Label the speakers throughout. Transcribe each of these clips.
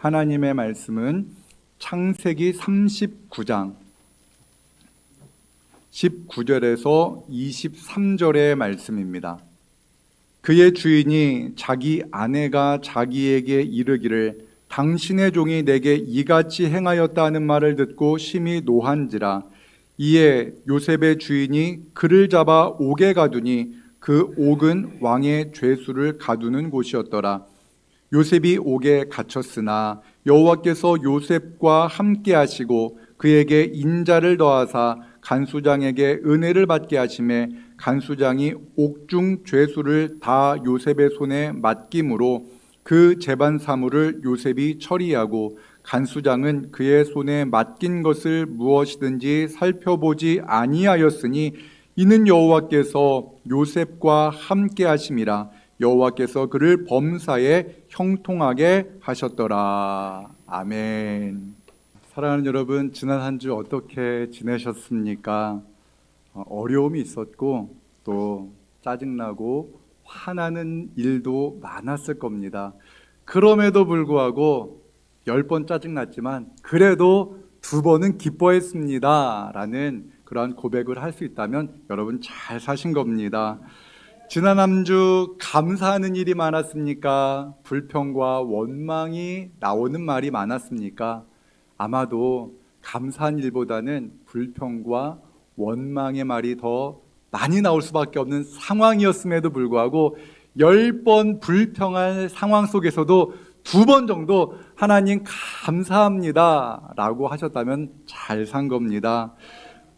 Speaker 1: 하나님의 말씀은 창세기 39장 19절에서 23절의 말씀입니다. 그의 주인이 자기 아내가 자기에게 이르기를 당신의 종이 내게 이같이 행하였다 하는 말을 듣고 심히 노한지라. 이에 요셉의 주인이 그를 잡아 옥에 가두니 그 옥은 왕의 죄수를 가두는 곳이었더라. 요셉이 옥에 갇혔으나 여호와께서 요셉과 함께 하시고 그에게 인자를 더하사 간수장에게 은혜를 받게 하심에 간수장이 옥중 죄수를 다 요셉의 손에 맡김으로 그 재반 사물을 요셉이 처리하고 간수장은 그의 손에 맡긴 것을 무엇이든지 살펴보지 아니하였으니 이는 여호와께서 요셉과 함께 하심이라. 여호와께서 그를 범사에 형통하게 하셨더라. 아멘. 사랑하는 여러분, 지난 한 주 어떻게 지내셨습니까? 어려움이 있었고 또 짜증나고 화나는 일도 많았을 겁니다. 그럼에도 불구하고 10번 짜증났지만 그래도 2번은 기뻐했습니다 라는 그러한 고백을 할 수 있다면 여러분 잘 사신 겁니다. 지난 한 주 감사하는 일이 많았습니까? 불평과 원망이 나오는 말이 많았습니까? 아마도 감사한 일보다는 불평과 원망의 말이 더 많이 나올 수밖에 없는 상황이었음에도 불구하고 10번 불평할 상황 속에서도 2번 정도 하나님 감사합니다 라고 하셨다면 잘 산 겁니다.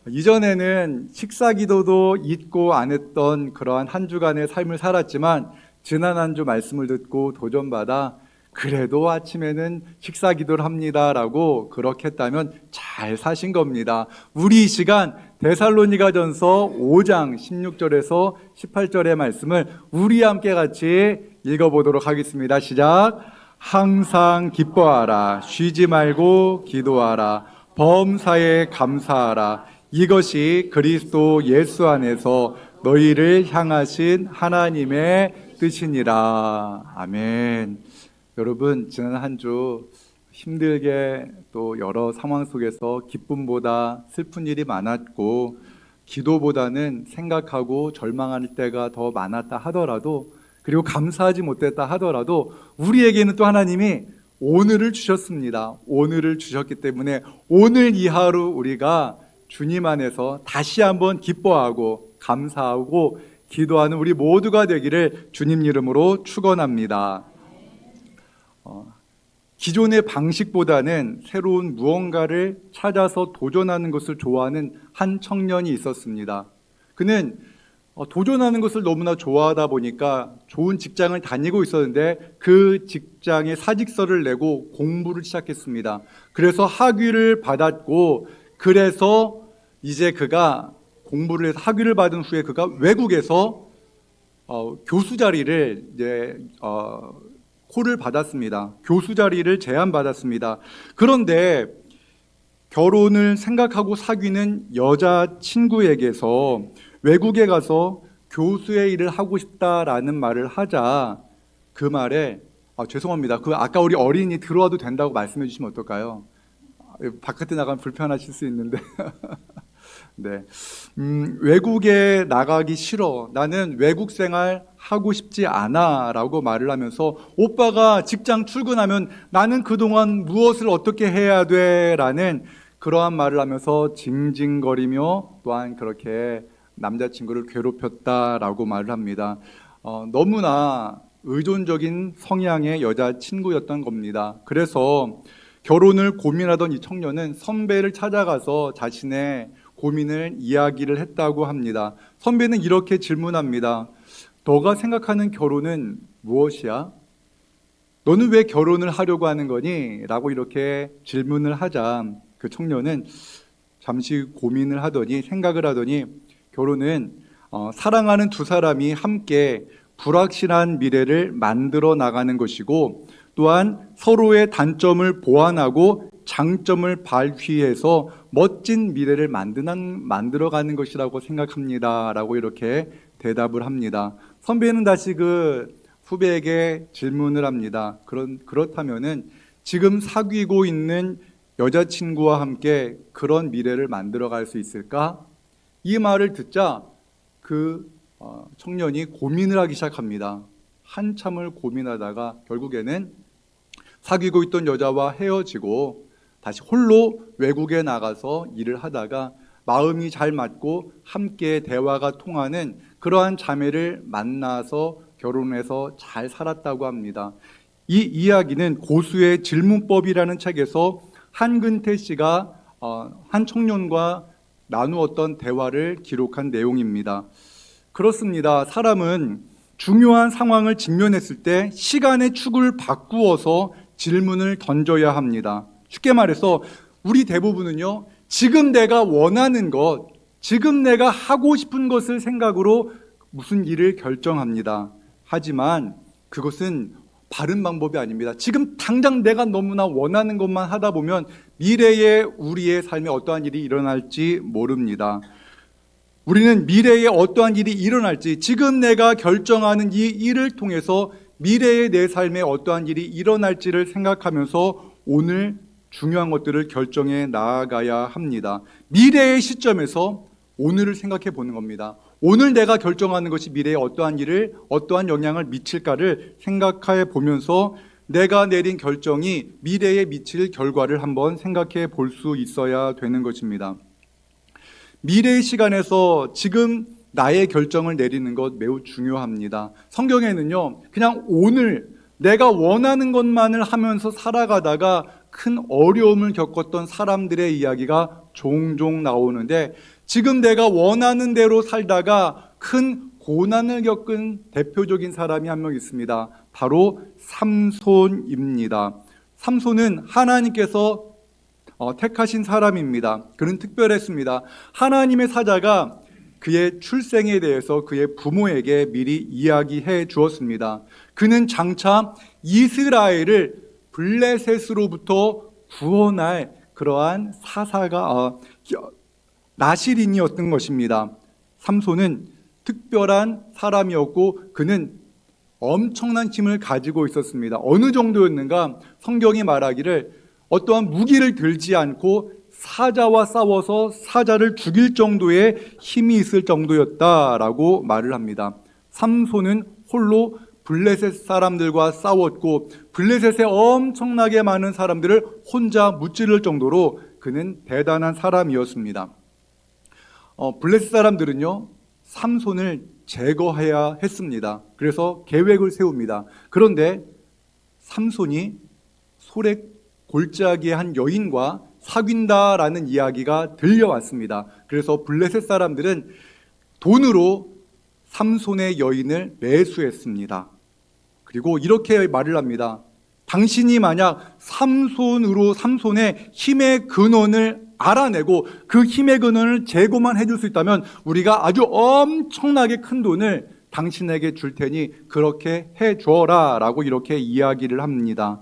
Speaker 1: 이전에는 식사 기도도 잊고 안 했던 그러한 한 주간의 삶을 살았지만 지난 한 주 말씀을 듣고 도전받아 그래도 아침에는 식사 기도를 합니다 라고 그렇게 했다면 잘 사신 겁니다. 우리 이 시간 데살로니가전서 5장 16절에서 18절의 말씀을 우리 함께 같이 읽어보도록 하겠습니다. 시작. 항상 기뻐하라. 쉬지 말고 기도하라. 범사에 감사하라. 이것이 그리스도 예수 안에서 너희를 향하신 하나님의 뜻이니라. 아멘. 여러분, 지난 한 주 힘들게 또 여러 상황 속에서 기쁨보다 슬픈 일이 많았고 기도보다는 생각하고 절망할 때가 더 많았다 하더라도, 그리고 감사하지 못했다 하더라도 우리에게는 또 하나님이 오늘을 주셨습니다. 오늘을 주셨기 때문에 오늘 이 하루 우리가 주님 안에서 다시 한번 기뻐하고 감사하고 기도하는 우리 모두가 되기를 주님 이름으로 축원합니다. 기존의 방식보다는 새로운 무언가를 찾아서 도전하는 것을 좋아하는 한 청년이 있었습니다. 그는 도전하는 것을 너무나 좋아하다 보니까 좋은 직장을 다니고 있었는데 그 직장에 사직서를 내고 공부를 시작했습니다. 그래서 학위를 받았고, 그래서 이제 그가 공부를 해서 학위를 받은 후에 그가 외국에서 교수 자리를 콜을 받았습니다. 교수 자리를 제안받았습니다. 그런데 결혼을 생각하고 사귀는 여자친구에게서 외국에 가서 교수의 일을 하고 싶다라는 말을 하자 그 말에 죄송합니다. 아까 우리 어린이 들어와도 된다고 말씀해 주시면 어떨까요? 바깥에 나가면 불편하실 수 있는데 네, 외국에 나가기 싫어. 나는 외국 생활 하고 싶지 않아 라고 말을 하면서 오빠가 직장 출근하면 나는 그동안 무엇을 어떻게 해야 돼? 라는 그러한 말을 하면서 징징거리며 또한 그렇게 남자친구를 괴롭혔다라고 말을 합니다. 너무나 의존적인 성향의 여자친구였던 겁니다. 그래서 결혼을 고민하던 이 청년은 선배를 찾아가서 자신의 고민을 이야기를 했다고 합니다. 선배는 이렇게 질문합니다. 너가 생각하는 결혼은 무엇이야? 너는 왜 결혼을 하려고 하는 거니? 라고 이렇게 질문을 하자 그 청년은 잠시 고민을 하더니 생각을 하더니 결혼은 사랑하는 두 사람이 함께 불확실한 미래를 만들어 나가는 것이고, 또한 서로의 단점을 보완하고 장점을 발휘해서 멋진 미래를 만들어가는 것이라고 생각합니다 라고 이렇게 대답을 합니다. 선배는 다시 그 후배에게 질문을 합니다. 그렇다면은 지금 사귀고 있는 여자친구와 함께 그런 미래를 만들어갈 수 있을까? 이 말을 듣자 그 청년이 고민을 하기 시작합니다. 한참을 고민하다가 결국에는 사귀고 있던 여자와 헤어지고 다시 홀로 외국에 나가서 일을 하다가 마음이 잘 맞고 함께 대화가 통하는 그러한 자매를 만나서 결혼해서 잘 살았다고 합니다. 이 이야기는 고수의 질문법이라는 책에서 한근태 씨가 한 청년과 나누었던 대화를 기록한 내용입니다. 그렇습니다. 사람은 중요한 상황을 직면했을 때 시간의 축을 바꾸어서 질문을 던져야 합니다. 쉽게 말해서 우리 대부분은요, 지금 내가 원하는 것, 지금 내가 하고 싶은 것을 생각으로 무슨 일을 결정합니다. 하지만 그것은 바른 방법이 아닙니다. 지금 당장 내가 너무나 원하는 것만 하다 보면 미래에 우리의 삶에 어떠한 일이 일어날지 모릅니다. 우리는 미래에 어떠한 일이 일어날지, 지금 내가 결정하는 이 일을 통해서 미래의 내 삶에 어떠한 일이 일어날지를 생각하면서 오늘 중요한 것들을 결정해 나아가야 합니다. 미래의 시점에서 오늘을 생각해 보는 겁니다. 오늘 내가 결정하는 것이 미래에 어떠한 일을, 어떠한 영향을 미칠까를 생각해 보면서 내가 내린 결정이 미래에 미칠 결과를 한번 생각해 볼 수 있어야 되는 것입니다. 미래의 시간에서 지금 나의 결정을 내리는 것 매우 중요합니다. 성경에는요, 그냥 오늘 내가 원하는 것만을 하면서 살아가다가 큰 어려움을 겪었던 사람들의 이야기가 종종 나오는데, 지금 내가 원하는 대로 살다가 큰 고난을 겪은 대표적인 사람이 한 명 있습니다. 바로 삼손입니다. 삼손은 하나님께서 택하신 사람입니다. 그는 특별했습니다. 하나님의 사자가 그의 출생에 대해서 그의 부모에게 미리 이야기해 주었습니다. 그는 장차 이스라엘을 블레셋으로부터 구원할 그러한 사사가 나실인이었던 것입니다. 삼손은 특별한 사람이었고 그는 엄청난 힘을 가지고 있었습니다. 어느 정도였는가? 성경이 말하기를 어떠한 무기를 들지 않고 사자와 싸워서 사자를 죽일 정도의 힘이 있을 정도였다라고 말을 합니다. 삼손은 홀로 블레셋 사람들과 싸웠고 블레셋에 엄청나게 많은 사람들을 혼자 무찌를 정도로 그는 대단한 사람이었습니다. 블레셋 사람들은요, 삼손을 제거해야 했습니다. 그래서 계획을 세웁니다. 그런데 삼손이 소래 골짜기의 한 여인과 사귄다라는 이야기가 들려왔습니다. 그래서 블레셋 사람들은 돈으로 삼손의 여인을 매수했습니다. 그리고 이렇게 말을 합니다. 당신이 만약 삼손의 힘의 근원을 알아내고 그 힘의 근원을 제거만 해줄 수 있다면 우리가 아주 엄청나게 큰 돈을 당신에게 줄 테니 그렇게 해줘라 라고 이렇게 이야기를 합니다.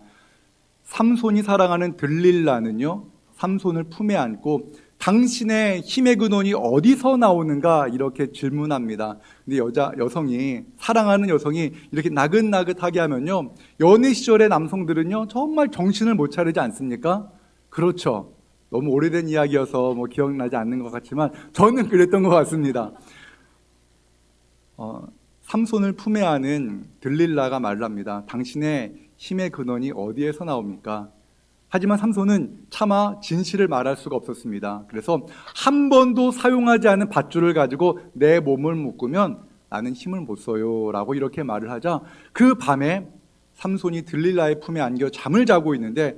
Speaker 1: 삼손이 사랑하는 들릴라는요, 삼손을 품에 안고 당신의 힘의 근원이 어디서 나오는가 이렇게 질문합니다. 근데 여성이, 사랑하는 여성이 이렇게 나긋나긋하게 하면요, 연애 시절의 남성들은요 정말 정신을 못 차리지 않습니까? 그렇죠. 너무 오래된 이야기여서 기억나지 않는 것 같지만 저는 그랬던 것 같습니다. 삼손을 품에 안은 들릴라가 말을 합니다. 당신의 힘의 근원이 어디에서 나옵니까? 하지만 삼손은 차마 진실을 말할 수가 없었습니다. 그래서 한 번도 사용하지 않은 밧줄을 가지고 내 몸을 묶으면 나는 힘을 못 써요 라고 이렇게 말을 하자, 그 밤에 삼손이 들릴라의 품에 안겨 잠을 자고 있는데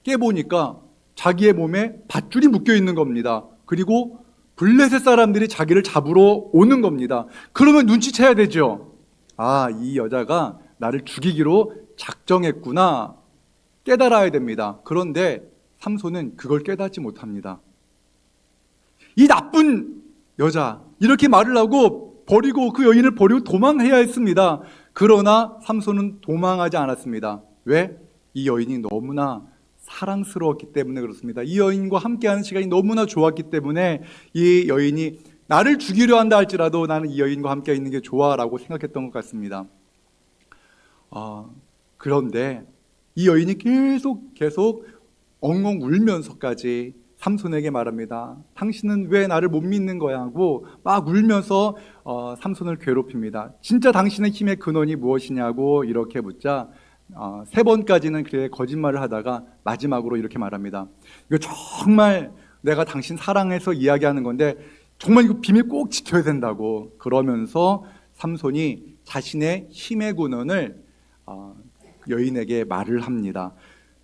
Speaker 1: 깨보니까 자기의 몸에 밧줄이 묶여 있는 겁니다. 그리고 블레셋 사람들이 자기를 잡으러 오는 겁니다. 그러면 눈치채야 되죠. 아, 이 여자가 나를 죽이기로 작정했구나, 깨달아야 됩니다. 그런데 삼손은 그걸 깨닫지 못합니다. 이 나쁜 여자, 이렇게 말을 하고 버리고 그 여인을 버리고 도망해야 했습니다. 그러나 삼손은 도망하지 않았습니다. 왜? 이 여인이 너무나 사랑스러웠기 때문에 그렇습니다. 이 여인과 함께하는 시간이 너무나 좋았기 때문에 이 여인이 나를 죽이려 한다 할지라도 나는 이 여인과 함께 있는 게 좋아라고 생각했던 것 같습니다. 그런데 이 여인이 계속 엉엉 울면서까지 삼손에게 말합니다. 당신은 왜 나를 못 믿는 거야 하고 막 울면서 삼손을 괴롭힙니다. 진짜 당신의 힘의 근원이 무엇이냐고 이렇게 묻자 3번까지는 그렇게 거짓말을 하다가 마지막으로 이렇게 말합니다. 이거 정말 내가 당신 사랑해서 이야기하는 건데 정말 이거 비밀 꼭 지켜야 된다고 그러면서 삼손이 자신의 힘의 근원을 여인에게 말을 합니다.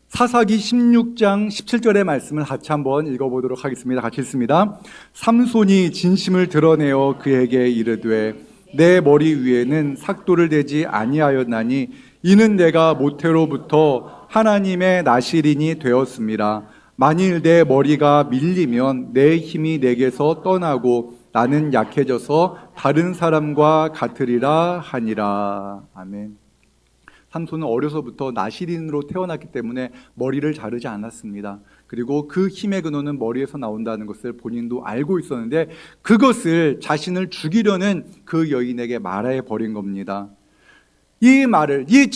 Speaker 1: 사사기 16장 17절의 말씀을 같이 한번 읽어보도록 하겠습니다. 같이 읽습니다. 삼손이 진심을 드러내어 그에게 이르되 내 머리 위에는 삭도를 대지 아니하였나니 이는 내가 모태로부터 하나님의 나실인이 되었습니다. 만일 내 머리가 밀리면 내 힘이 내게서 떠나고 나는 약해져서 다른 사람과 같으리라 하니라. 아멘. 삼손은 어려서부터 나실인으로 태어났기 때문에 머리를 자르지 않았습니다. 그리고 그 힘의 근원은 머리에서 나온다는 것을 본인도 알고 있었는데 그것을 자신을 죽이려는 그 여인에게 말해 버린 겁니다. 이 말을, 이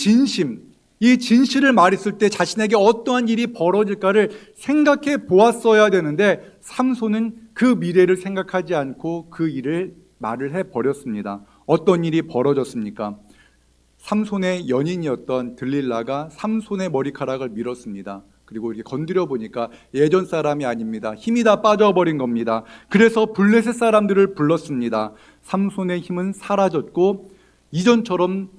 Speaker 1: 진실을 말했을 때 자신에게 어떠한 일이 벌어질까를 생각해 보았어야 되는데 삼손은 그 미래를 생각하지 않고 그 일을 말을 해 버렸습니다. 어떤 일이 벌어졌습니까? 삼손의 연인이었던 들릴라가 삼손의 머리카락을 밀었습니다. 그리고 이렇게 건드려 보니까 예전 사람이 아닙니다. 힘이 다 빠져버린 겁니다. 그래서 블레셋 사람들을 불렀습니다. 삼손의 힘은 사라졌고 이전처럼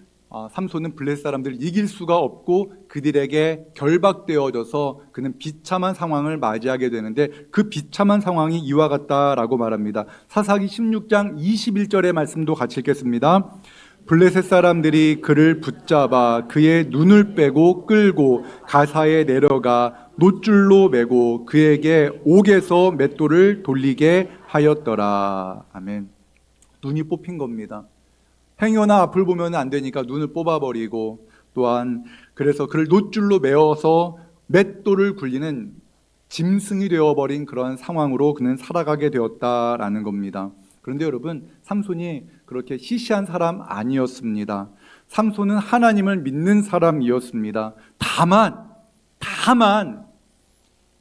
Speaker 1: 삼손은 블레셋 사람들을 이길 수가 없고 그들에게 결박되어져서 그는 비참한 상황을 맞이하게 되는데 그 비참한 상황이 이와 같다라고 말합니다. 사사기 16장 21절의 말씀도 같이 읽겠습니다. 블레셋 사람들이 그를 붙잡아 그의 눈을 빼고 끌고 가사에 내려가 놋줄로 매고 그에게 옥에서 맷돌을 돌리게 하였더라. 아멘. 눈이 뽑힌 겁니다. 행여나 앞을 보면 안 되니까 눈을 뽑아버리고 또한 그래서 그를 놋줄로 메어서 맷돌을 굴리는 짐승이 되어버린 그런 상황으로 그는 살아가게 되었다라는 겁니다. 그런데 여러분, 삼손이 그렇게 시시한 사람 아니었습니다. 삼손은 하나님을 믿는 사람이었습니다. 다만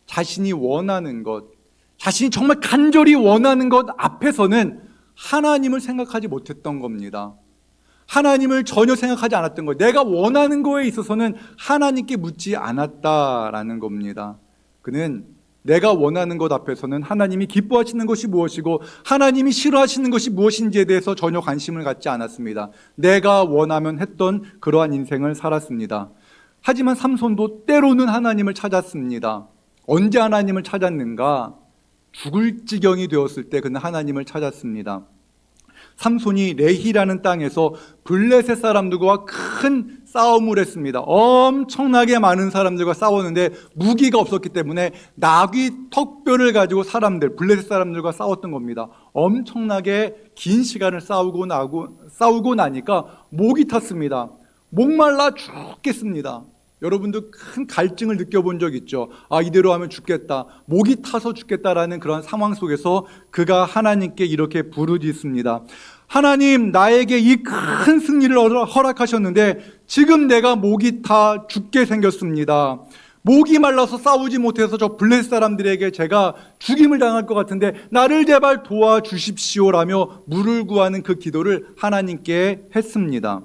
Speaker 1: 자신이 원하는 것, 자신이 정말 간절히 원하는 것 앞에서는 하나님을 생각하지 못했던 겁니다. 하나님을 전혀 생각하지 않았던 거예요. 내가 원하는 거에 있어서는 하나님께 묻지 않았다라는 겁니다. 그는 내가 원하는 것 앞에서는 하나님이 기뻐하시는 것이 무엇이고 하나님이 싫어하시는 것이 무엇인지에 대해서 전혀 관심을 갖지 않았습니다. 내가 원하면 했던 그러한 인생을 살았습니다. 하지만 삼손도 때로는 하나님을 찾았습니다. 언제 하나님을 찾았는가? 죽을 지경이 되었을 때 그는 하나님을 찾았습니다. 삼손이 레히라는 땅에서 블레셋 사람들과 큰 싸움을 했습니다. 엄청나게 많은 사람들과 싸웠는데 무기가 없었기 때문에 나귀 턱뼈를 가지고 블레셋 사람들과 싸웠던 겁니다. 엄청나게 긴 시간을 싸우고 나니까 목이 탔습니다. 목말라 죽겠습니다. 여러분도 큰 갈증을 느껴본 적 있죠? 이대로 하면 죽겠다, 목이 타서 죽겠다라는 그런 상황 속에서 그가 하나님께 이렇게 부르짖습니다. 하나님, 나에게 이 큰 승리를 허락하셨는데 지금 내가 목이 타 죽게 생겼습니다. 목이 말라서 싸우지 못해서 저 블레셋 사람들에게 제가 죽임을 당할 것 같은데 나를 제발 도와주십시오라며 물을 구하는 그 기도를 하나님께 했습니다.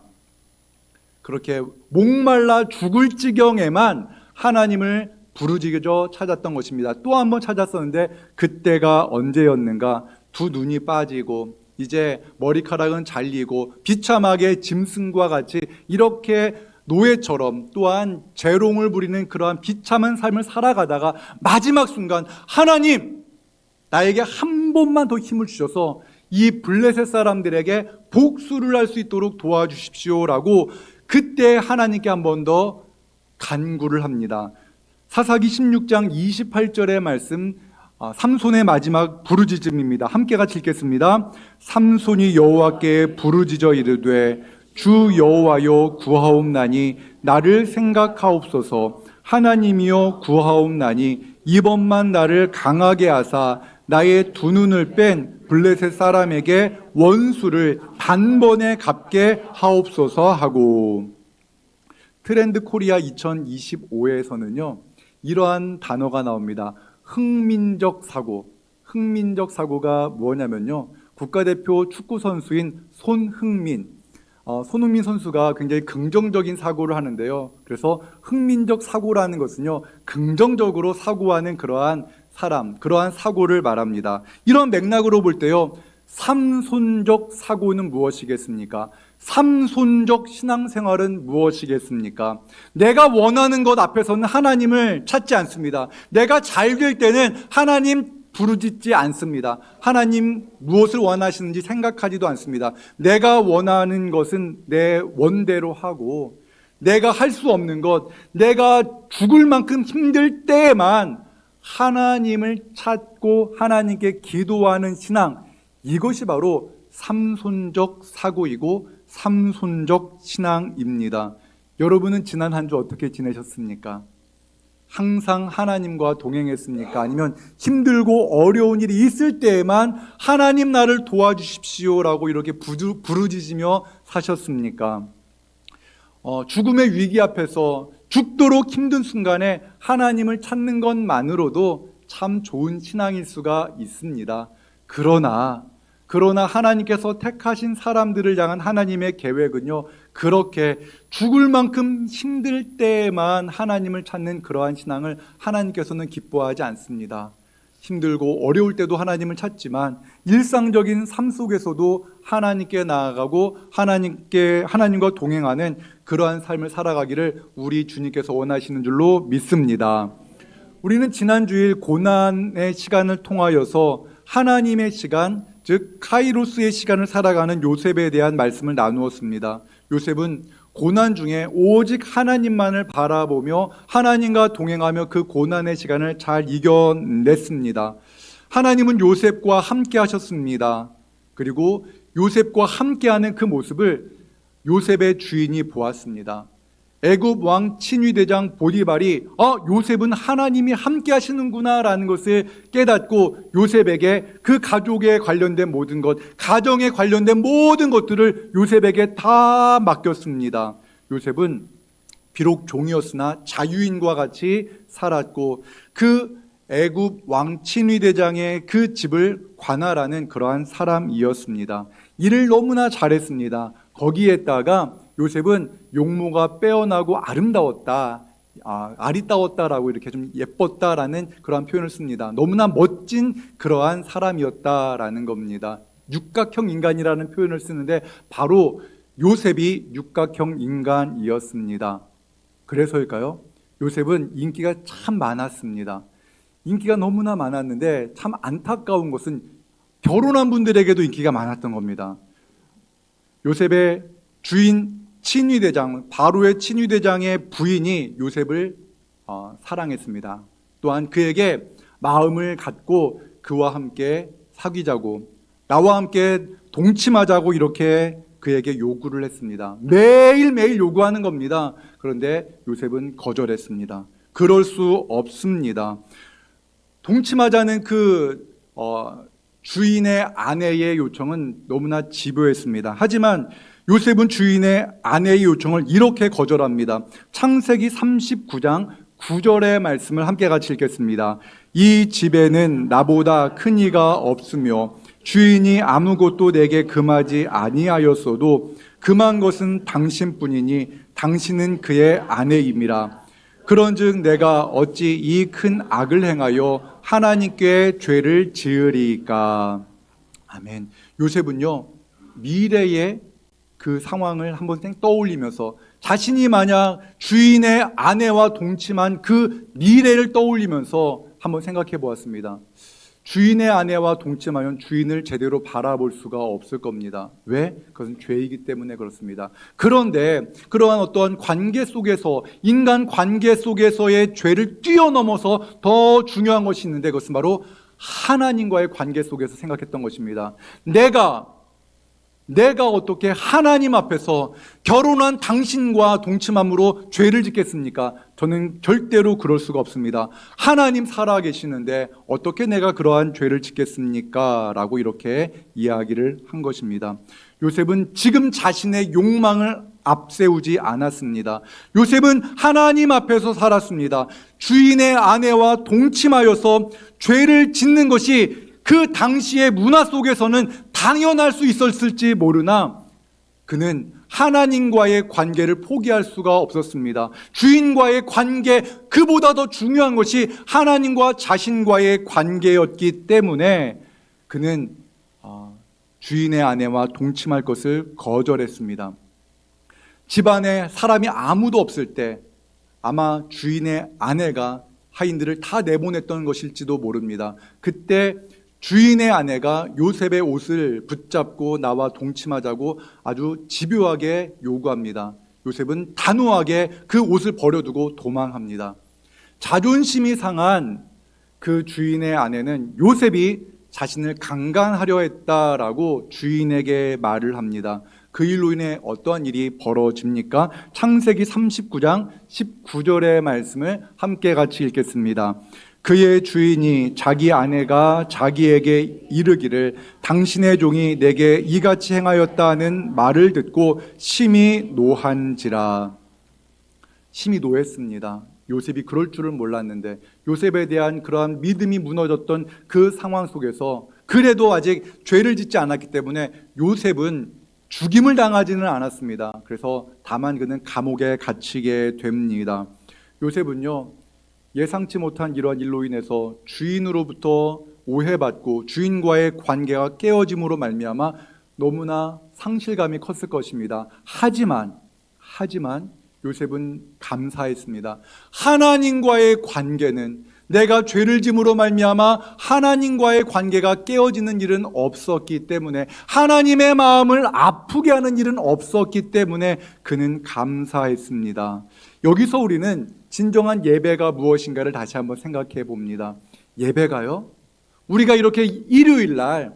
Speaker 1: 그렇게 목말라 죽을 지경에만 하나님을 부르짖어 찾았던 것입니다. 또 한 번 찾았었는데 그때가 언제였는가? 두 눈이 빠지고 이제 머리카락은 잘리고 비참하게 짐승과 같이 이렇게 노예처럼 또한 재롱을 부리는 그러한 비참한 삶을 살아가다가 마지막 순간 하나님, 나에게 한 번만 더 힘을 주셔서 이 블레셋 사람들에게 복수를 할 수 있도록 도와주십시오라고 그때 하나님께 한 번 더 간구를 합니다. 사사기 16장 28절의 말씀, 삼손의 마지막 부르짖음입니다. 함께 같이 읽겠습니다. 삼손이 여호와께 부르짖어 이르되 주 여호와여 구하옵나니 나를 생각하옵소서. 하나님이여 구하옵나니 이번만 나를 강하게 하사 나의 두 눈을 뺀 블레셋 사람에게 원수를 단번에 갚게 하옵소서 하고, 트렌드 코리아 2025에서는요, 이러한 단어가 나옵니다. 흥민적 사고. 흥민적 사고가 뭐냐면요, 국가대표 축구 선수인 손흥민 선수가 굉장히 긍정적인 사고를 하는데요. 그래서 흥민적 사고라는 것은요, 긍정적으로 사고하는 그러한 사람, 그러한 사고를 말합니다. 이런 맥락으로 볼 때요, 삼손적 사고는 무엇이겠습니까? 삼손적 신앙생활은 무엇이겠습니까? 내가 원하는 것 앞에서는 하나님을 찾지 않습니다. 내가 잘 될 때는 하나님 부르짖지 않습니다. 하나님 무엇을 원하시는지 생각하지도 않습니다. 내가 원하는 것은 내 원대로 하고, 내가 할 수 없는 것, 내가 죽을 만큼 힘들 때에만 하나님을 찾고 하나님께 기도하는 신앙, 이것이 바로 삼손적 사고이고 삼손적 신앙입니다. 여러분은 지난 한 주 어떻게 지내셨습니까? 항상 하나님과 동행했습니까? 아니면 힘들고 어려운 일이 있을 때에만 하나님 나를 도와주십시오라고 이렇게 부르짖으며 사셨습니까? 죽음의 위기 앞에서 죽도록 힘든 순간에 하나님을 찾는 것만으로도 참 좋은 신앙일 수가 있습니다. 그러나 하나님께서 택하신 사람들을 향한 하나님의 계획은요, 그렇게 죽을 만큼 힘들 때에만 하나님을 찾는 그러한 신앙을 하나님께서는 기뻐하지 않습니다. 힘들고 어려울 때도 하나님을 찾지만 일상적인 삶 속에서도 하나님께 나아가고 하나님과 동행하는 그러한 삶을 살아가기를 우리 주님께서 원하시는 줄로 믿습니다. 우리는 지난 주일 고난의 시간을 통하여서 하나님의 시간, 즉 카이로스의 시간을 살아가는 요셉에 대한 말씀을 나누었습니다. 요셉은 고난 중에 오직 하나님만을 바라보며 하나님과 동행하며 그 고난의 시간을 잘 이겨냈습니다. 하나님은 요셉과 함께 하셨습니다. 그리고 요셉과 함께하는 그 모습을 요셉의 주인이 보았습니다. 애굽 왕 친위대장 보디발이 요셉은 하나님이 함께 하시는구나 라는 것을 깨닫고 요셉에게 그 가족에 관련된 모든 것, 가정에 관련된 모든 것들을 요셉에게 다 맡겼습니다. 요셉은 비록 종이었으나 자유인과 같이 살았고 그 애굽 왕 친위대장의 그 집을 관할하는 그러한 사람이었습니다. 일을 너무나 잘했습니다. 거기에다가 요셉은 용모가 빼어나고 아름다웠다, 아리따웠다라고 이렇게 좀 예뻤다라는 그러한 표현을 씁니다. 너무나 멋진 그러한 사람이었다라는 겁니다. 육각형 인간이라는 표현을 쓰는데 바로 요셉이 육각형 인간이었습니다. 그래서일까요? 요셉은 인기가 참 많았습니다. 인기가 너무나 많았는데 참 안타까운 것은 결혼한 분들에게도 인기가 많았던 겁니다. 요셉의 주인 친위대장, 바로의 친위대장의 부인이 요셉을 사랑했습니다. 또한 그에게 마음을 갖고 그와 함께 사귀자고, 나와 함께 동침하자고 이렇게 그에게 요구를 했습니다. 매일매일 요구하는 겁니다. 그런데 요셉은 거절했습니다. 그럴 수 없습니다. 동침하자는 그 주인의 아내의 요청은 너무나 집요했습니다. 하지만 요셉은 주인의 아내의 요청을 이렇게 거절합니다. 창세기 39장 9절의 말씀을 함께 같이 읽겠습니다. 이 집에는 나보다 큰 이가 없으며 주인이 아무것도 내게 금하지 아니하였어도 금한 것은 당신뿐이니 당신은 그의 아내임이라. 그런즉 내가 어찌 이 큰 악을 행하여 하나님께 죄를 지으리까. 아멘. 요셉은요, 미래의 그 상황을 한번 떠올리면서 자신이 만약 주인의 아내와 동침한 그 미래를 떠올리면서 한번 생각해 보았습니다. 주인의 아내와 동침하면 주인을 제대로 바라볼 수가 없을 겁니다. 왜? 그것은 죄이기 때문에 그렇습니다. 그런데 그러한 어떠한 관계 속에서, 인간 관계 속에서의 죄를 뛰어넘어서 더 중요한 것이 있는데 그것은 바로 하나님과의 관계 속에서 생각했던 것입니다. 내가 어떻게 하나님 앞에서 결혼한 당신과 동침함으로 죄를 짓겠습니까? 저는 절대로 그럴 수가 없습니다. 하나님 살아계시는데 어떻게 내가 그러한 죄를 짓겠습니까? 라고 이렇게 이야기를 한 것입니다. 요셉은 지금 자신의 욕망을 앞세우지 않았습니다. 요셉은 하나님 앞에서 살았습니다. 주인의 아내와 동침하여서 죄를 짓는 것이 그 당시의 문화 속에서는 당연할 수 있었을지 모르나 그는 하나님과의 관계를 포기할 수가 없었습니다. 주인과의 관계, 그보다 더 중요한 것이 하나님과 자신과의 관계였기 때문에 그는 주인의 아내와 동침할 것을 거절했습니다. 집안에 사람이 아무도 없을 때 아마 주인의 아내가 하인들을 다 내보냈던 것일지도 모릅니다. 그때 주인의 아내가 요셉의 옷을 붙잡고 나와 동침하자고 아주 집요하게 요구합니다. 요셉은 단호하게 그 옷을 버려두고 도망합니다. 자존심이 상한 그 주인의 아내는 요셉이 자신을 강간하려 했다라고 주인에게 말을 합니다. 그 일로 인해 어떠한 일이 벌어집니까? 창세기 39장 19절의 말씀을 함께 같이 읽겠습니다. 그의 주인이 자기 아내가 자기에게 이르기를 당신의 종이 내게 이같이 행하였다는 말을 듣고 심히 노한지라. 심히 노했습니다. 요셉이 그럴 줄을 몰랐는데 요셉에 대한 그러한 믿음이 무너졌던 그 상황 속에서 그래도 아직 죄를 짓지 않았기 때문에 요셉은 죽임을 당하지는 않았습니다. 그래서 다만 그는 감옥에 갇히게 됩니다. 요셉은요, 예상치 못한 이러한 일로 인해서 주인으로부터 오해받고 주인과의 관계가 깨어짐으로 말미암아 너무나 상실감이 컸을 것입니다. 하지만 요셉은 감사했습니다. 하나님과의 관계는, 내가 죄를 짐으로 말미암아 하나님과의 관계가 깨어지는 일은 없었기 때문에, 하나님의 마음을 아프게 하는 일은 없었기 때문에 그는 감사했습니다. 여기서 우리는 진정한 예배가 무엇인가를 다시 한번 생각해 봅니다. 예배가요, 우리가 이렇게 일요일 날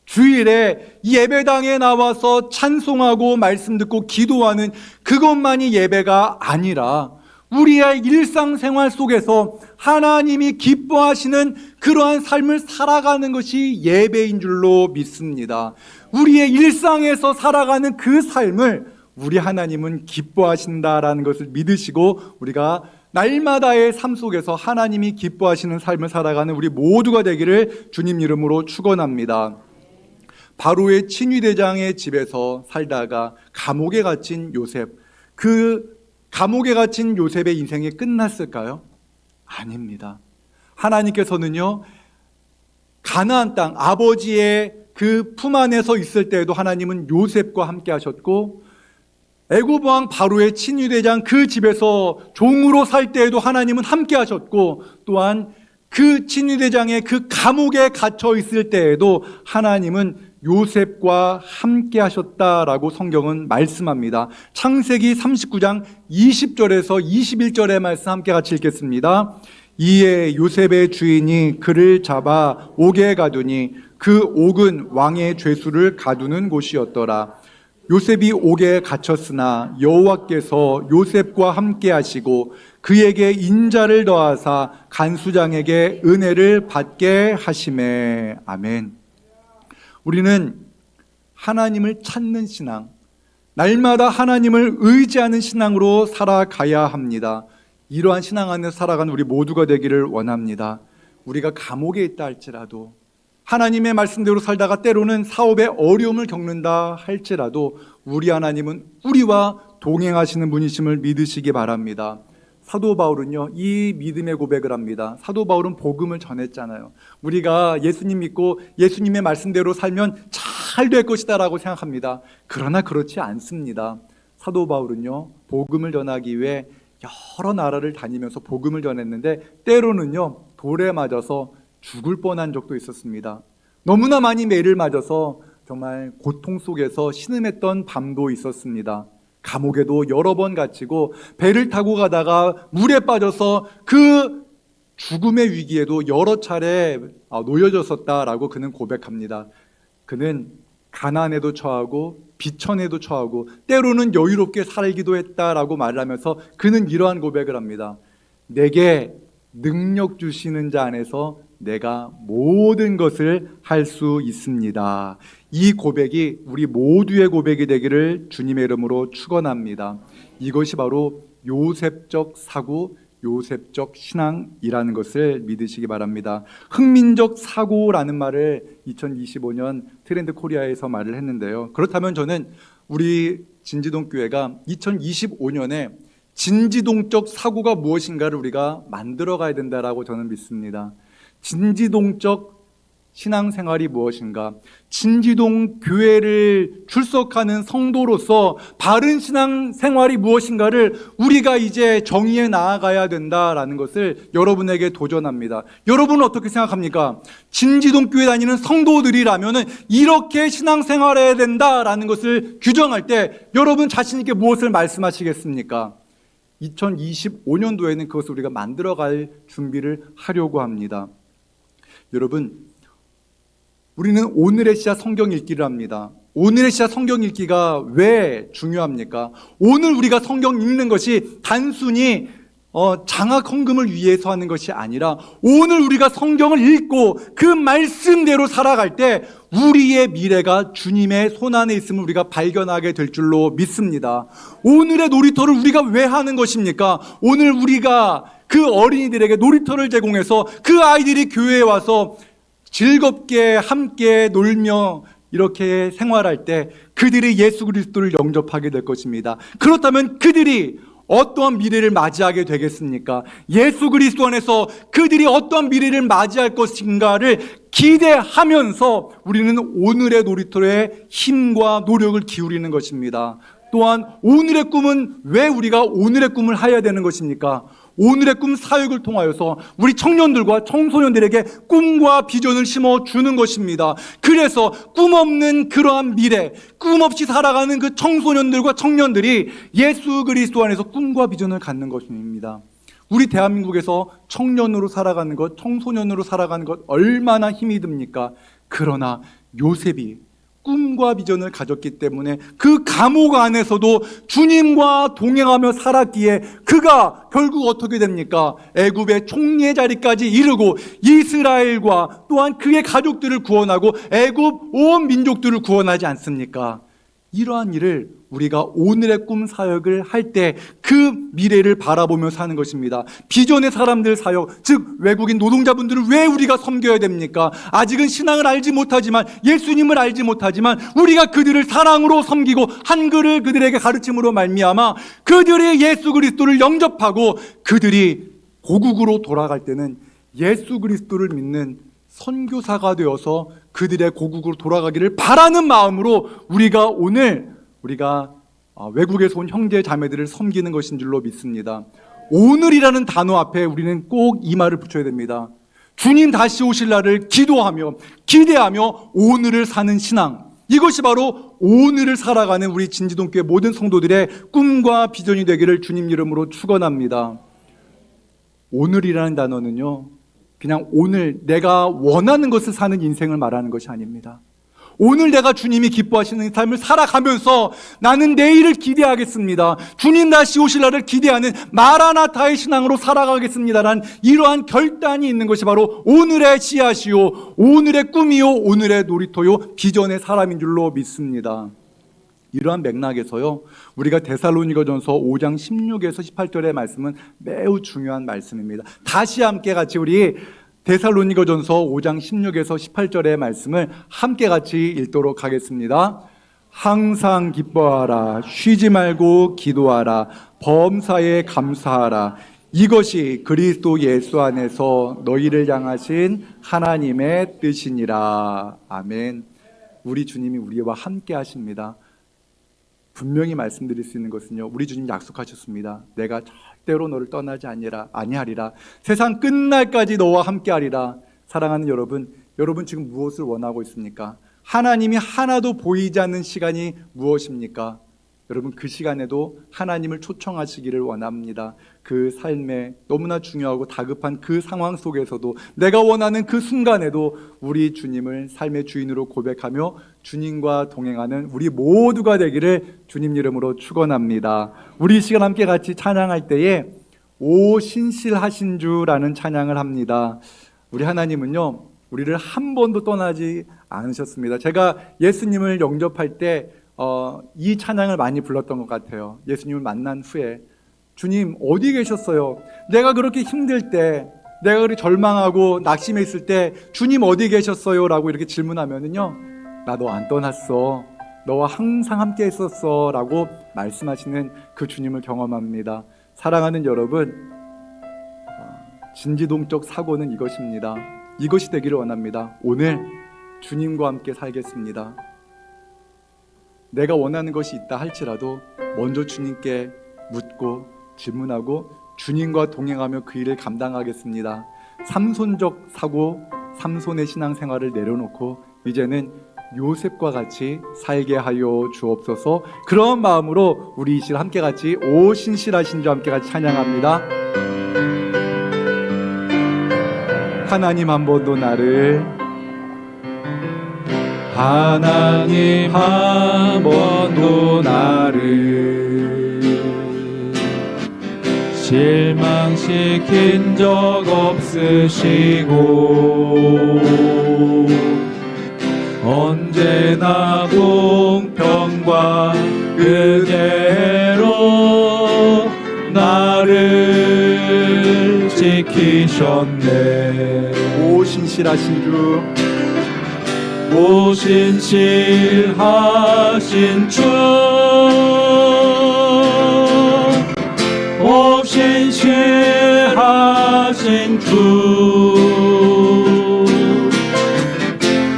Speaker 1: 주일에 예배당에 나와서 찬송하고 말씀 듣고 기도하는 그것만이 예배가 아니라 우리의 일상생활 속에서 하나님이 기뻐하시는 그러한 삶을 살아가는 것이 예배인 줄로 믿습니다. 우리의 일상에서 살아가는 그 삶을 우리 하나님은 기뻐하신다라는 것을 믿으시고 우리가 날마다의 삶 속에서 하나님이 기뻐하시는 삶을 살아가는 우리 모두가 되기를 주님 이름으로 축원합니다. 바로의 친위대장의 집에서 살다가 감옥에 갇힌 요셉, 그 감옥에 갇힌 요셉의 인생이 끝났을까요? 아닙니다. 하나님께서는요, 가나안 땅 아버지의 그 품 안에서 있을 때에도 하나님은 요셉과 함께 하셨고, 애굽 왕 바로의 친위대장 그 집에서 종으로 살 때에도 하나님은 함께 하셨고, 또한 그 친위대장의 그 감옥에 갇혀 있을 때에도 하나님은 요셉과 함께 하셨다라고 성경은 말씀합니다. 창세기 39장 20절에서 21절의 말씀 함께 같이 읽겠습니다. 이에 요셉의 주인이 그를 잡아 옥에 가두니 그 옥은 왕의 죄수를 가두는 곳이었더라. 요셉이 옥에 갇혔으나 여호와께서 요셉과 함께 하시고 그에게 인자를 더하사 간수장에게 은혜를 받게 하시매. 아멘. 우리는 하나님을 찾는 신앙, 날마다 하나님을 의지하는 신앙으로 살아가야 합니다. 이러한 신앙 안에서 살아가는 우리 모두가 되기를 원합니다. 우리가 감옥에 있다 할지라도, 하나님의 말씀대로 살다가 때로는 사업에 어려움을 겪는다 할지라도 우리 하나님은 우리와 동행하시는 분이심을 믿으시기 바랍니다. 사도 바울은요, 이 믿음의 고백을 합니다. 사도 바울은 복음을 전했잖아요. 우리가 예수님 믿고 예수님의 말씀대로 살면 잘 될 것이다 라고 생각합니다. 그러나 그렇지 않습니다. 사도 바울은요, 복음을 전하기 위해 여러 나라를 다니면서 복음을 전했는데 때로는요, 돌에 맞아서 죽을 뻔한 적도 있었습니다. 너무나 많이 매를 맞아서 정말 고통 속에서 신음했던 밤도 있었습니다. 감옥에도 여러 번 갇히고 배를 타고 가다가 물에 빠져서 그 죽음의 위기에도 여러 차례 놓여졌었다라고 그는 고백합니다. 그는 가난에도 처하고 비천에도 처하고 때로는 여유롭게 살기도 했다라고 말을 하면서 그는 이러한 고백을 합니다. 내게 능력 주시는 자 안에서 내가 모든 것을 할 수 있습니다. 이 고백이 우리 모두의 고백이 되기를 주님의 이름으로 축원합니다. 이것이 바로 요셉적 사고, 요셉적 신앙이라는 것을 믿으시기 바랍니다. 흥민적 사고라는 말을 2025년 트렌드 코리아에서 말을 했는데요. 그렇다면 저는 우리 진지동 교회가 2025년에 진지동적 사고가 무엇인가를 우리가 만들어 가야 된다라고 저는 믿습니다. 진지동적 신앙생활이 무엇인가? 진지동 교회를 출석하는 성도로서 바른 신앙생활이 무엇인가를 우리가 이제 정의해 나아가야 된다라는 것을 여러분에게 도전합니다. 여러분은 어떻게 생각합니까? 진지동 교회 다니는 성도들이라면 이렇게 신앙생활해야 된다라는 것을 규정할 때 여러분 자신 있게 무엇을 말씀하시겠습니까? 2025년도에는 그것을 우리가 만들어갈 준비를 하려고 합니다. 여러분, 우리는 오늘의 시야 성경 읽기를 합니다. 오늘의 시야 성경 읽기가 왜 중요합니까? 오늘 우리가 성경 읽는 것이 단순히 장학 헌금을 위해서 하는 것이 아니라 오늘 우리가 성경을 읽고 그 말씀대로 살아갈 때 우리의 미래가 주님의 손안에 있음을 우리가 발견하게 될 줄로 믿습니다. 오늘의 놀이터를 우리가 왜 하는 것입니까? 오늘 우리가 그 어린이들에게 놀이터를 제공해서 그 아이들이 교회에 와서 즐겁게 함께 놀며 이렇게 생활할 때 그들이 예수 그리스도를 영접하게 될 것입니다. 그렇다면 그들이 어떠한 미래를 맞이하게 되겠습니까? 예수 그리스도 안에서 그들이 어떠한 미래를 맞이할 것인가를 기대하면서 우리는 오늘의 놀이터에 힘과 노력을 기울이는 것입니다. 또한 오늘의 꿈은 왜 우리가 오늘의 꿈을 해야 되는 것입니까? 오늘의 꿈 사역을 통하여서 우리 청년들과 청소년들에게 꿈과 비전을 심어주는 것입니다. 그래서 꿈 없는 그러한 미래, 꿈 없이 살아가는 그 청소년들과 청년들이 예수 그리스도 안에서 꿈과 비전을 갖는 것입니다. 우리 대한민국에서 청년으로 살아가는 것, 청소년으로 살아가는 것 얼마나 힘이 듭니까? 그러나 요셉이 꿈과 비전을 가졌기 때문에 그 감옥 안에서도 주님과 동행하며 살았기에 그가 결국 어떻게 됩니까? 애굽의 총리의 자리까지 이르고 이스라엘과 또한 그의 가족들을 구원하고 애굽 온 민족들을 구원하지 않습니까? 이러한 일을 우리가 오늘의 꿈 사역을 할 때 그 미래를 바라보며 사는 것입니다. 비전의 사람들 사역, 즉 외국인 노동자분들을 왜 우리가 섬겨야 됩니까? 아직은 신앙을 알지 못하지만, 예수님을 알지 못하지만 우리가 그들을 사랑으로 섬기고 한글을 그들에게 가르침으로 말미암아 그들의 예수 그리스도를 영접하고 그들이 고국으로 돌아갈 때는 예수 그리스도를 믿는 선교사가 되어서 그들의 고국으로 돌아가기를 바라는 마음으로 우리가 외국에서 온 형제 자매들을 섬기는 것인 줄로 믿습니다. 오늘이라는 단어 앞에 우리는 꼭 이 말을 붙여야 됩니다. 주님 다시 오실 날을 기도하며 기대하며 오늘을 사는 신앙, 이것이 바로 오늘을 살아가는 우리 진지동교회 모든 성도들의 꿈과 비전이 되기를 주님 이름으로 축원합니다. 오늘이라는 단어는요, 그냥 오늘 내가 원하는 것을 사는 인생을 말하는 것이 아닙니다. 오늘 내가 주님이 기뻐하시는 삶을 살아가면서 나는 내일을 기대하겠습니다. 주님 다시 오실 날을 기대하는 마라나타의 신앙으로 살아가겠습니다라는 이러한 결단이 있는 것이 바로 오늘의 씨앗이요, 오늘의 꿈이요, 오늘의 놀이터요, 비전의 사람인 줄로 믿습니다. 이러한 맥락에서요, 우리가 데살로니가전서 5장 16에서 18절의 말씀은 매우 중요한 말씀입니다. 다시 함께 같이 우리 데살로니가전서 5장 16에서 18절의 말씀을 함께 같이 읽도록 하겠습니다. 항상 기뻐하라, 쉬지 말고 기도하라, 범사에 감사하라. 이것이 그리스도 예수 안에서 너희를 향하신 하나님의 뜻이니라. 아멘. 우리 주님이 우리와 함께 하십니다. 분명히 말씀드릴 수 있는 것은요, 우리 주님 약속하셨습니다. 내가 절대로 너를 떠나지 아니하리라. 세상 끝날까지 너와 함께하리라. 사랑하는 여러분, 여러분 지금 무엇을 원하고 있습니까? 하나님이 하나도 보이지 않는 시간이 무엇입니까? 여러분 그 시간에도 하나님을 초청하시기를 원합니다. 그 삶에 너무나 중요하고 다급한 그 상황 속에서도 내가 원하는 그 순간에도 우리 주님을 삶의 주인으로 고백하며 주님과 동행하는 우리 모두가 되기를 주님 이름으로 축원합니다. 우리 이 시간 함께 같이 찬양할 때에 오 신실하신 주라는 찬양을 합니다. 우리 하나님은요, 우리를 한 번도 떠나지 않으셨습니다. 제가 예수님을 영접할 때 이 찬양을 많이 불렀던 것 같아요. 예수님을 만난 후에 주님 어디 계셨어요? 내가 그렇게 힘들 때, 내가 그렇게 절망하고 낙심해 있을 때 주님 어디 계셨어요? 라고 이렇게 질문하면은요, 나 너 안 떠났어, 너와 항상 함께 했었어 라고 말씀하시는 그 주님을 경험합니다. 사랑하는 여러분, 진지동적 사고는 이것입니다. 이것이 되기를 원합니다. 오늘 주님과 함께 살겠습니다. 내가 원하는 것이 있다 할지라도 먼저 주님께 묻고 질문하고 주님과 동행하며 그 일을 감당하겠습니다. 삼손적 사고, 삼손의 신앙생활을 내려놓고 이제는 요셉과 같이 살게 하여 주옵소서. 그런 마음으로 우리 이 시간 함께 같이 오 신실하신 주 함께 같이 찬양합니다. 하나님 한 번도 나를, 하나님 한 번도 나를 실망시킨 적 없으시고 언제나 공평과 은혜로 나를 지키셨네. 오 신실하신 주, 오 신실하신 주, 오 신실하신 주,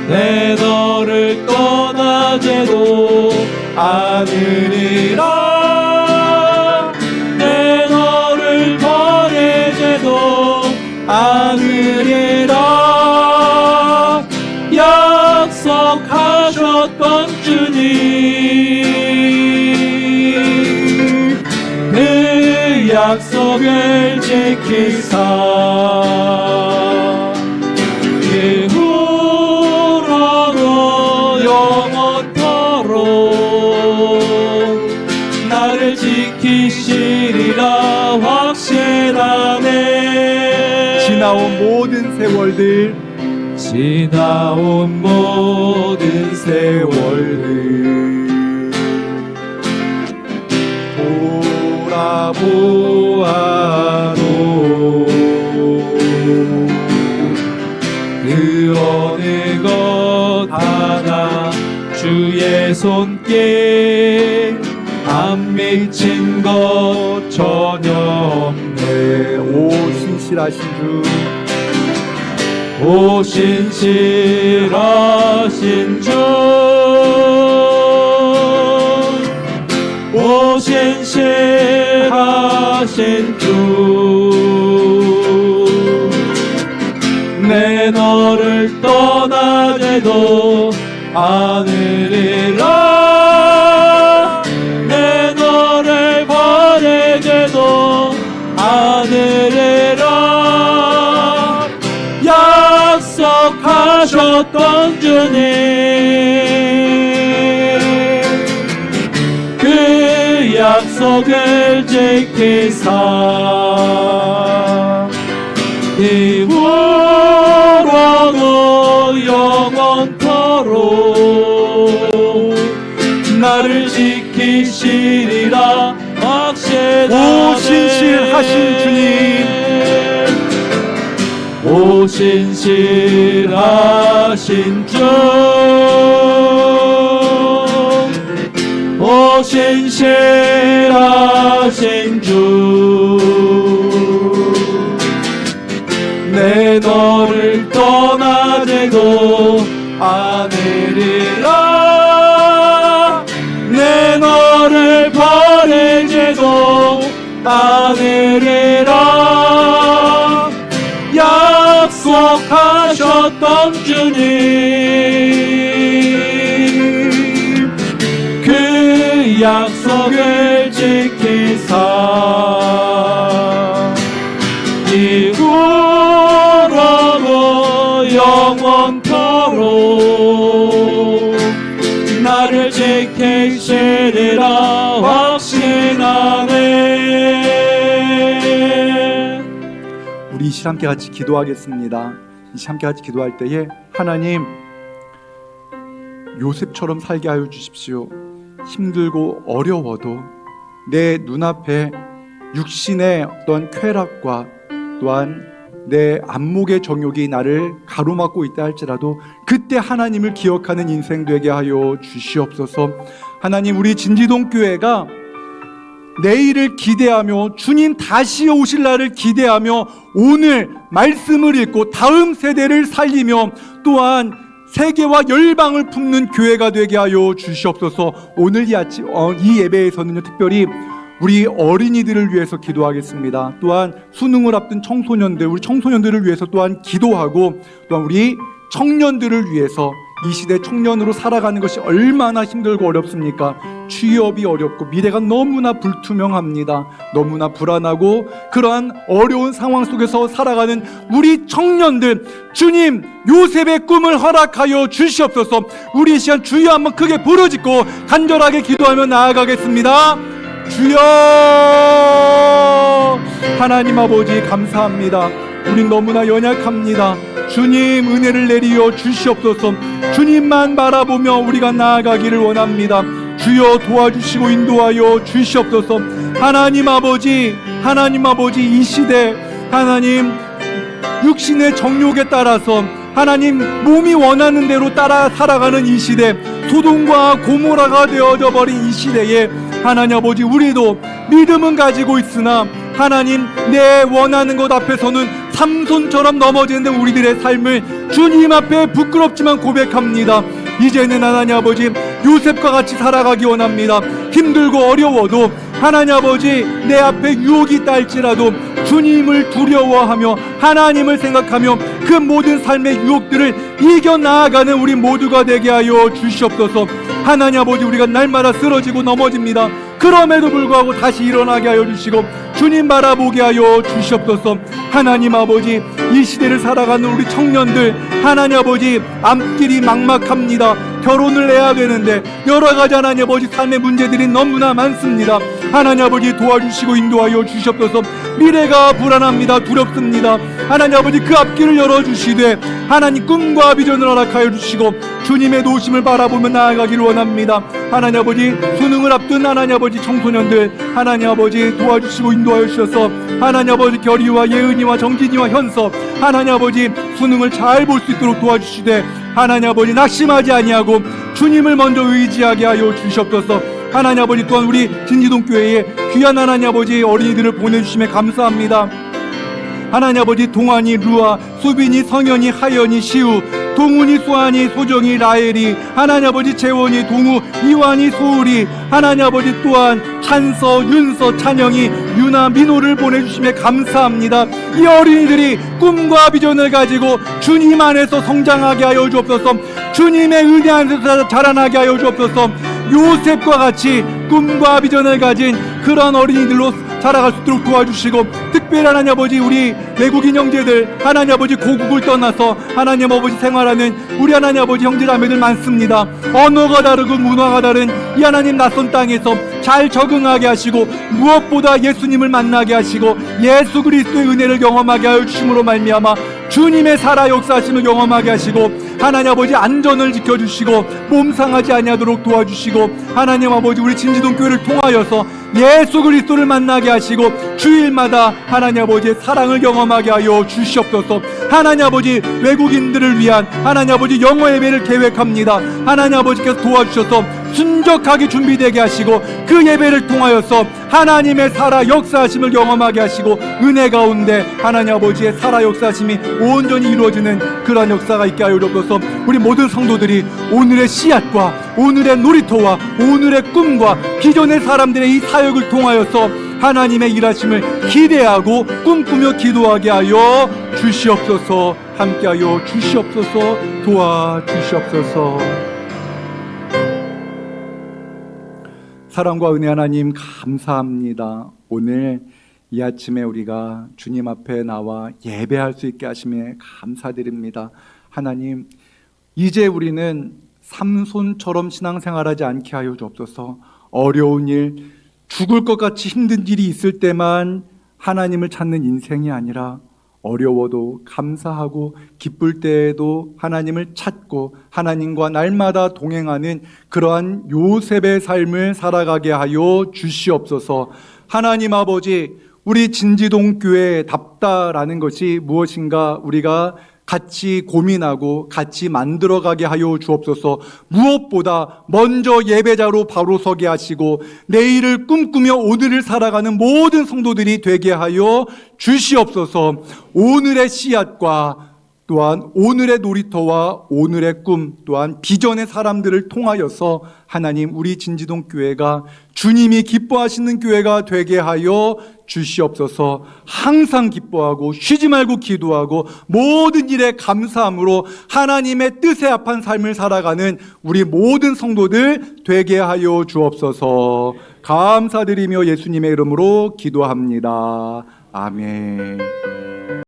Speaker 1: 내 너를 떠나지도 않으리라, 내 너를 버리지도 않으리라. 약속하셨던 주님, 그 약속을 지키사 이후로도 영원토록 나를 지키시리라 확신하네. 지나온 모든 세월들, 지나온 모든 세월들 돌아보아도 그 어느 것 하나 주의 손길 안 미친 것 전혀 없네. 오 신실하신 주, 오 신실하신 주, 오 신실하신 주, 내 너를 떠나지도 않으리라, 내 너를 버리지도 않으리라. 약속하셨던 주님, 그 약속을 지키사 이후로도 영원토록 나를 지키시리라 확신하네. 오 신실하신 주님, 오 신실하신 주, 오 신실하신 주, 내 너를 떠나지도 않으리라, 내 너를 버리지도 않으리라. 약속하셨던 주님, 그 약속을 지키사 이후로도 영원토록 나를 지키시리라 확신하네. 우리 이 시간 함께 같이 기도하겠습니다. 이제 함께 같이 기도할 때에 하나님 요셉처럼 살게 하여 주십시오. 힘들고 어려워도 내 눈앞에 육신의 어떤 쾌락과 또한 내 안목의 정욕이 나를 가로막고 있다 할지라도 그때 하나님을 기억하는 인생 되게 하여 주시옵소서. 하나님, 우리 진지동 교회가 내일을 기대하며 주님 다시 오실 날을 기대하며 오늘 말씀을 읽고 다음 세대를 살리며 또한 세계와 열방을 품는 교회가 되게 하여 주시옵소서. 오늘 이 예배에서는요, 특별히 우리 어린이들을 위해서 기도하겠습니다. 또한 수능을 앞둔 청소년들, 우리 청소년들을 위해서 또한 기도하고, 또한 우리 청년들을 위해서 이 시대 청년으로 살아가는 것이 얼마나 힘들고 어렵습니까? 취업이 어렵고 미래가 너무나 불투명합니다. 너무나 불안하고 그러한 어려운 상황 속에서 살아가는 우리 청년들, 주님 요셉의 꿈을 허락하여 주시옵소서. 우리 이 시간 주여 한번 크게 부르짖고 간절하게 기도하며 나아가겠습니다. 주여, 하나님 아버지 감사합니다. 우린 너무나 연약합니다. 주님 은혜를 내리어 주시옵소서. 주님만 바라보며 우리가 나아가기를 원합니다. 주여 도와주시고 인도하여 주시옵소서. 하나님 아버지 이 시대 하나님 육신의 정욕에 따라서 하나님 몸이 원하는 대로 따라 살아가는 이 시대, 소돔과 고모라가 되어져 버린 이 시대에 하나님 아버지 우리도 믿음은 가지고 있으나 하나님 내 원하는 것 앞에서는 삼손처럼 넘어지는 우리들의 삶을 주님 앞에 부끄럽지만 고백합니다. 이제는 하나님 아버지 요셉과 같이 살아가기 원합니다. 힘들고 어려워도 하나님 아버지 내 앞에 유혹이 있다 할지라도 주님을 두려워하며 하나님을 생각하며 그 모든 삶의 유혹들을 이겨나가는 우리 모두가 되게 하여 주시옵소서. 하나님 아버지 우리가 날마다 쓰러지고 넘어집니다. 그럼에도 불구하고 다시 일어나게 하여 주시고 주님 바라보게 하여 주시옵소서. 하나님 아버지 이 시대를 살아가는 우리 청년들 하나님 아버지 앞길이 막막합니다. 결혼을 해야 되는데 여러 가지 하나님 아버지 삶의 문제들이 너무나 많습니다. 하나님 아버지 도와주시고 인도하여 주시옵소서. 미래가 불안합니다. 두렵습니다. 하나님 아버지 그 앞길을 열어주시되 하나님 꿈과 비전을 허락하여 주시고 주님의 도우심을 바라보며 나아가기를 원합니다. 하나님 아버지 수능을 앞둔 하나님 아버지 청소년들 하나님 아버지 도와주시고 인도하여 주셔서 하나님 아버지 결의와 예은이와 정진이와 현서 하나님 아버지 수능을 잘 볼 수 있도록 도와주시되 하나님 아버지 낙심하지 아니하고 주님을 먼저 의지하게 하여 주시옵소서. 하나님 아버지 또한 우리 진지동 교회에 귀한 하나님 아버지 어린이들을 보내주심에 감사합니다. 하나님 아버지 동환이, 루아, 수빈이, 성현이, 하연이, 시우, 동훈이, 수환이, 소정이, 라엘이 하나님 아버지 재원이, 동우, 이완이, 소울이 하나님 아버지 또한 찬서, 윤서, 찬영이, 유나, 민호를 보내주심에 감사합니다. 이 어린이들이 꿈과 비전을 가지고 주님 안에서 성장하게 하여 주옵소서. 주님의 은혜 안에서 자라나게 하여 주옵소서. 요셉과 같이 꿈과 비전을 가진 그런 어린이들로 살아갈 수 있도록 도와주시고 특별히 하나님 아버지 우리 외국인 형제들 하나님 아버지 고국을 떠나서 하나님 아버지 생활하는 우리 하나님 아버지 형제자매들 많습니다. 언어가 다르고 문화가 다른 이 하나님 낯선 땅에서 잘 적응하게 하시고 무엇보다 예수님을 만나게 하시고 예수 그리스도의 은혜를 경험하게 하여 주심으로 말미암아 주님의 살아 역사하심을 경험하게 하시고 하나님 아버지 안전을 지켜주시고 몸 상하지 아니하도록 도와주시고 하나님 아버지 우리 진지동 교회를 통하여서 예수 그리스도를 만나게 하시고 주일마다 하나님 아버지의 사랑을 경험하게 하여 주시옵소서. 하나님 아버지 외국인들을 위한 하나님 아버지 영어 예배를 계획합니다. 하나님 아버지께서 도와주셔서 순적하게 준비되게 하시고 그 예배를 통하여서 하나님의 살아 역사하심을 경험하게 하시고 은혜 가운데 하나님 아버지의 살아 역사하심이 온전히 이루어지는 그러한 역사가 있게 하여 주옵소서. 우리 모든 성도들이 오늘의 씨앗과 오늘의 놀이터와 오늘의 꿈과 기존의 사람들의 이 사역을 통하여서 하나님의 일하심을 기대하고 꿈꾸며 기도하게 하여 주시옵소서. 함께하여 주시옵소서. 도와주시옵소서. 사랑과 은혜 하나님 감사합니다. 오늘 이 아침에 우리가 주님 앞에 나와 예배할 수 있게 하심에 감사드립니다. 하나님 이제 우리는 삼손처럼 신앙생활하지 않게 하여 주옵소서. 어려운 일, 죽을 것 같이 힘든 일이 있을 때만 하나님을 찾는 인생이 아니라 어려워도 감사하고 기쁠 때에도 하나님을 찾고 하나님과 날마다 동행하는 그러한 요셉의 삶을 살아가게 하여 주시옵소서. 하나님 아버지, 우리 진지동 교회답다라는 것이 무엇인가 우리가 같이 고민하고 같이 만들어가게 하여 주옵소서. 무엇보다 먼저 예배자로 바로 서게 하시고 내일을 꿈꾸며 오늘을 살아가는 모든 성도들이 되게 하여 주시옵소서. 오늘의 씨앗과 또한 오늘의 놀이터와 오늘의 꿈 또한 비전의 사람들을 통하여서 하나님 우리 진지동 교회가 주님이 기뻐하시는 교회가 되게 하여 주시옵소서. 항상 기뻐하고 쉬지 말고 기도하고 모든 일에 감사함으로 하나님의 뜻에 합한 삶을 살아가는 우리 모든 성도들 되게 하여 주옵소서. 감사드리며 예수님의 이름으로 기도합니다. 아멘.